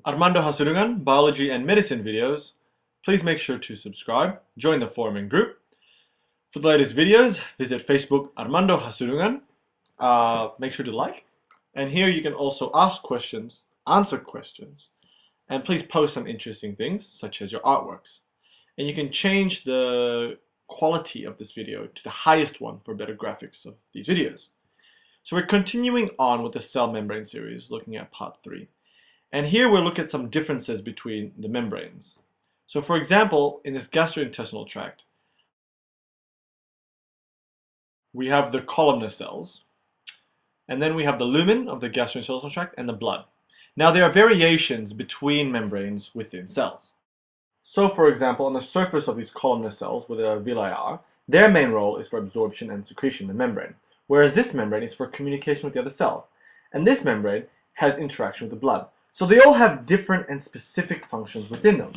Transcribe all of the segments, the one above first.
Armando Hasurungan, Biology and Medicine videos. Please make sure to subscribe, join the forum and group. For the latest videos, visit Facebook Armando Hasurungan. Make sure to like. And here you can also ask questions, answer questions, and please post some interesting things, such as your artworks. And you can change the quality of this video to the highest one for better graphics of these videos. So we're continuing on with the cell membrane series, looking at part 3. And here we'll look at some differences between the membranes. So for example, in this gastrointestinal tract, we have the columnar cells, and then we have the lumen of the gastrointestinal tract and the blood. Now there are variations between membranes within cells. So for example, on the surface of these columnar cells, where the villi are, their main role is for absorption and secretion in the membrane, whereas this membrane is for communication with the other cell. And this membrane has interaction with the blood. So they all have different and specific functions within them.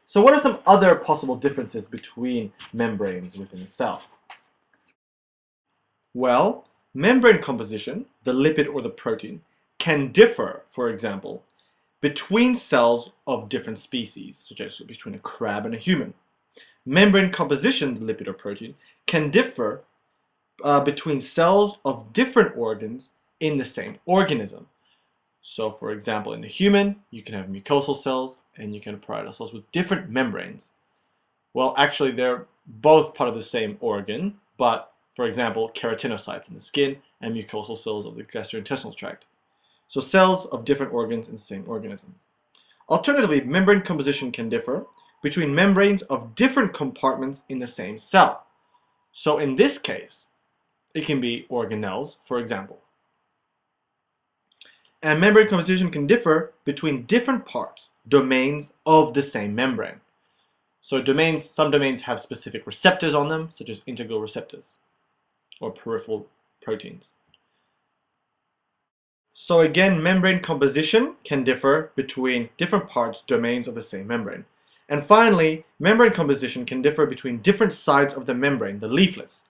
So what are some other possible differences between membranes within a cell? Well, membrane composition, the lipid or the protein, can differ, for example, between cells of different species, such as between a crab and a human. Membrane composition, the lipid or protein, can differ between cells of different organs in the same organism. So for example, in the human, you can have mucosal cells and you can have parietal cells with different membranes. Well, actually they're both part of the same organ, but for example, keratinocytes in the skin and mucosal cells of the gastrointestinal tract. So cells of different organs in the same organism. Alternatively, membrane composition can differ between membranes of different compartments in the same cell. So in this case, it can be organelles, for example. And membrane composition can differ between different parts, domains of the same membrane. So some domains have specific receptors on them, such as integral receptors or peripheral proteins. So again, membrane composition can differ between different parts, domains of the same membrane. And finally, membrane composition can differ between different sides of the membrane, the leaflets.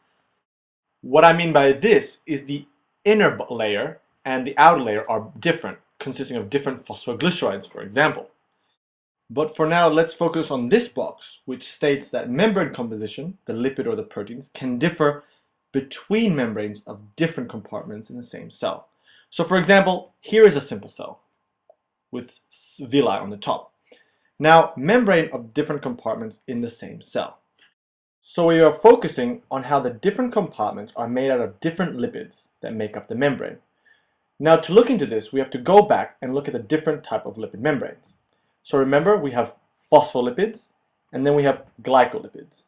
What I mean by this is the inner layer and the outer layer are different, consisting of different phosphoglycerides, for example. But for now, let's focus on this box, which states that membrane composition, the lipid or the proteins, can differ between membranes of different compartments in the same cell. So for example, here is a simple cell with villi on the top. Now, membrane of different compartments in the same cell. So we are focusing on how the different compartments are made out of different lipids that make up the membrane. Now to look into this, we have to go back and look at the different type of lipid membranes. So remember, we have phospholipids and then we have glycolipids,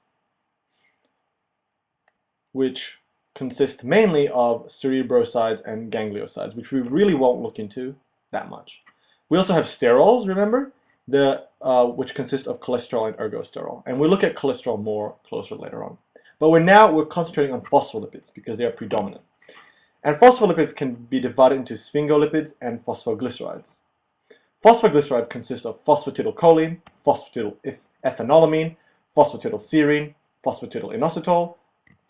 which consist mainly of cerebrosides and gangliosides, which we really won't look into that much. We also have sterols, remember, which consist of cholesterol and ergosterol. And we'll look at cholesterol more closer later on. But we're concentrating on phospholipids because they are predominant. And phospholipids can be divided into sphingolipids and phosphoglycerides. Phosphoglyceride consists of phosphatidylcholine, phosphatidylethanolamine, phosphatidylserine, phosphatidylinositol,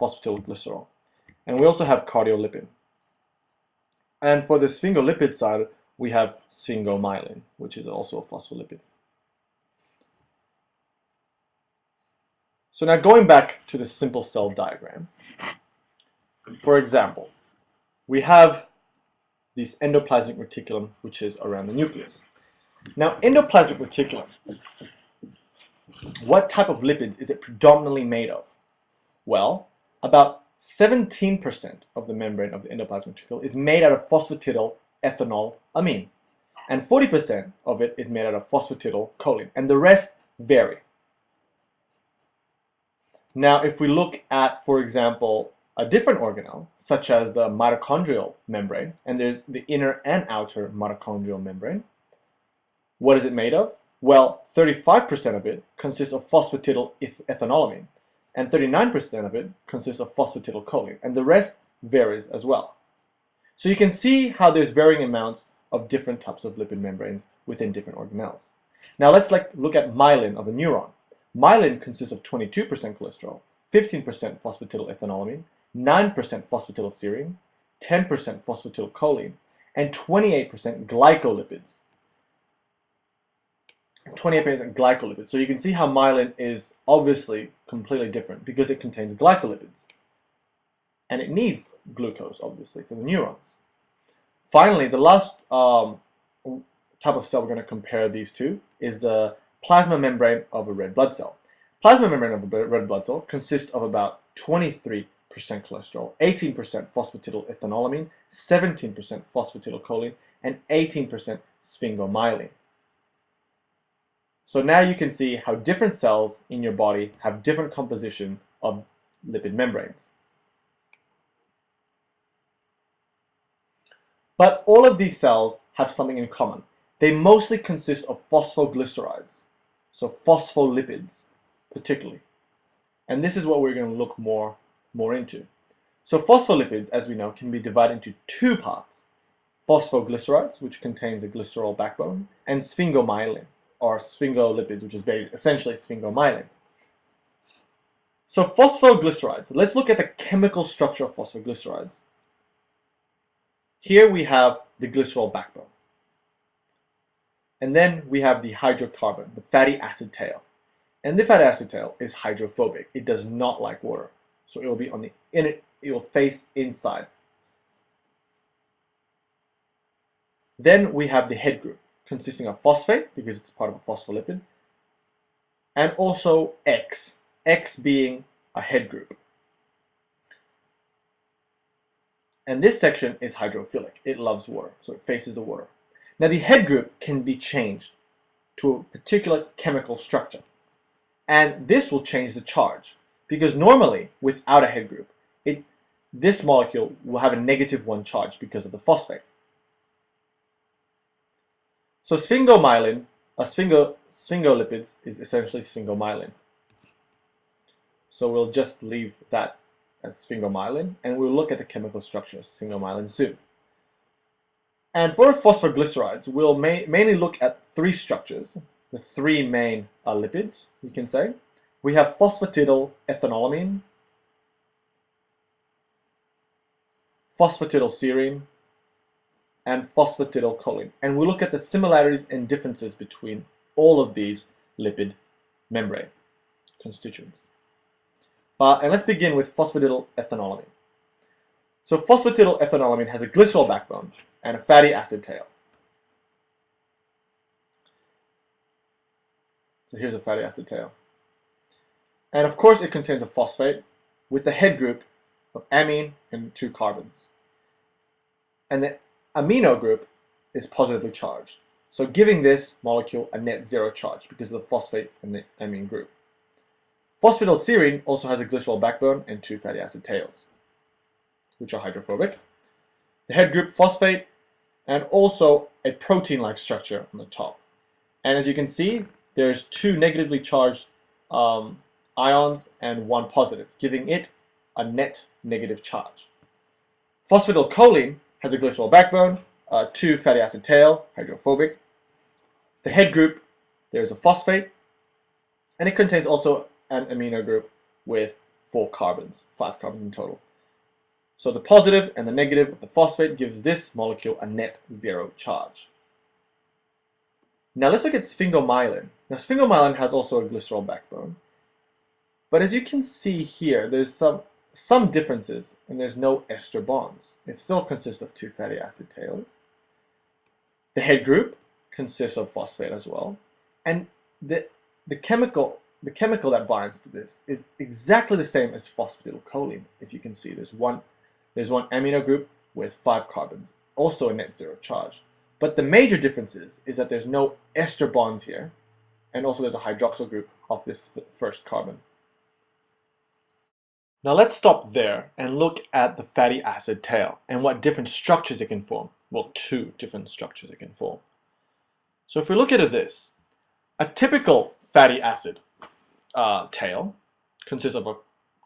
phosphatidylglycerol. And we also have cardiolipin. And for the sphingolipid side, we have sphingomyelin, which is also a phospholipid. So now going back to the simple cell diagram. For example, we have this endoplasmic reticulum, which is around the nucleus. Now, endoplasmic reticulum, what type of lipids is it predominantly made of? Well, about 17% of the membrane of the endoplasmic reticulum is made out of phosphatidylethanolamine, and 40% of it is made out of phosphatidylcholine, and the rest vary. Now, if we look at, for example, a different organelle, such as the mitochondrial membrane, and there's the inner and outer mitochondrial membrane. What is it made of? Well, 35% of it consists of phosphatidylethanolamine, and 39% of it consists of phosphatidylcholine, and the rest varies as well. So you can see how there's varying amounts of different types of lipid membranes within different organelles. Now let's look at myelin of a neuron. Myelin consists of 22% cholesterol, 15% phosphatidylethanolamine, 9% phosphatidylserine, 10% phosphatidylcholine, and 28% glycolipids. 28% glycolipids. So you can see how myelin is obviously completely different because it contains glycolipids. And it needs glucose, obviously, for the neurons. Finally, the last type of cell we're going to compare these to is the plasma membrane of a red blood cell. Plasma membrane of a red blood cell consists of about 23% cholesterol, 18% phosphatidylethanolamine, 17% phosphatidylcholine, and 18% sphingomyelin. So now you can see how different cells in your body have different composition of lipid membranes. But all of these cells have something in common. They mostly consist of phosphoglycerides, so phospholipids particularly. And this is what we're going to look more into. So phospholipids, as we know, can be divided into two parts. Phosphoglycerides, which contains a glycerol backbone, and sphingomyelin, or sphingolipids, which is essentially sphingomyelin. So phosphoglycerides, let's look at the chemical structure of phosphoglycerides. Here we have the glycerol backbone. And then we have the hydrocarbon, the fatty acid tail. And the fatty acid tail is hydrophobic. It does not like water. So it will be on the inner, it will face inside. Then we have the head group, consisting of phosphate, because it's part of a phospholipid, and also X, X being a head group. And this section is hydrophilic. It loves water, so it faces the water. Now the head group can be changed to a particular chemical structure. And this will change the charge, because normally without a head group, this molecule will have a -1 charge because of the phosphate. So sphingomyelin, sphingolipids is essentially sphingomyelin. So we'll just leave that as sphingomyelin, and we'll look at the chemical structure of sphingomyelin soon. And for phosphoglycerides, we'll mainly look at three structures, the three main lipids, you can say. We have phosphatidylethanolamine, phosphatidylserine, and phosphatidylcholine. And we'll look at the similarities and differences between all of these lipid membrane constituents. And let's begin with phosphatidylethanolamine. So phosphatidylethanolamine has a glycerol backbone and a fatty acid tail. So here's a fatty acid tail. And of course it contains a phosphate with a head group of amine and 2 carbons. And the amino group is positively charged, so giving this molecule a net 0 charge because of the phosphate and the amine group. Phosphatidylserine also has a glycerol backbone and 2 fatty acid tails, which are hydrophobic. The head group phosphate, and also a protein-like structure on the top. And as you can see, there's 2 negatively charged ions and 1 positive, giving it a net negative charge. Phosphatidylcholine has a glycerol backbone, 2 fatty acid tail, hydrophobic. The head group, there's a phosphate, and it contains also an amino group with 4 carbons, 5 carbons in total. So the positive and the negative of the phosphate gives this molecule a net 0 charge. Now let's look at sphingomyelin. Now sphingomyelin has also a glycerol backbone, but as you can see here, there's some differences, and there's no ester bonds. It still consists of 2 fatty acid tails. The head group consists of phosphate as well, and the chemical that binds to this is exactly the same as phosphatidylcholine. If you can see, there's one amino group with 5 carbons, also a net 0 charge. But the major difference is that there's no ester bonds here, and also there's a hydroxyl group of this first carbon. Now let's stop there and look at the fatty acid tail and what different structures it can form. Well, 2 different structures it can form. So if we look at this, a typical fatty acid tail consists of a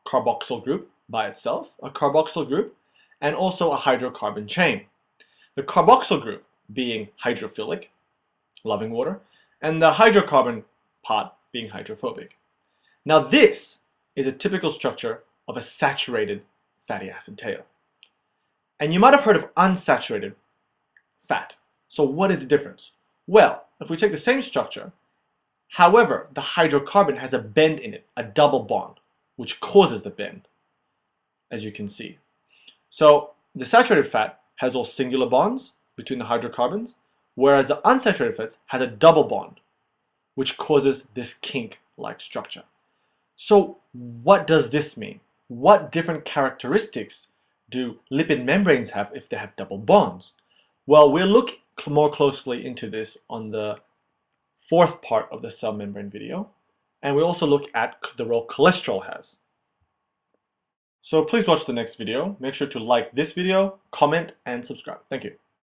carboxyl group by itself, a carboxyl group, and also a hydrocarbon chain. The carboxyl group being hydrophilic, loving water, and the hydrocarbon part being hydrophobic. Now this is a typical structure of a saturated fatty acid tail. And you might have heard of unsaturated fat. So what is the difference? Well, if we take the same structure However, the hydrocarbon has a bend in it, a double bond, which causes the bend, as you can see. So the saturated fat has all singular bonds between the hydrocarbons, whereas the unsaturated fats has a double bond, which causes this kink-like structure. So what does this mean? What different characteristics do lipid membranes have if they have double bonds? Well, we'll look more closely into this on the fourth part of the cell membrane video, and we'll also look at the role cholesterol has. So please watch the next video. Make sure to like this video, comment, and subscribe. Thank you.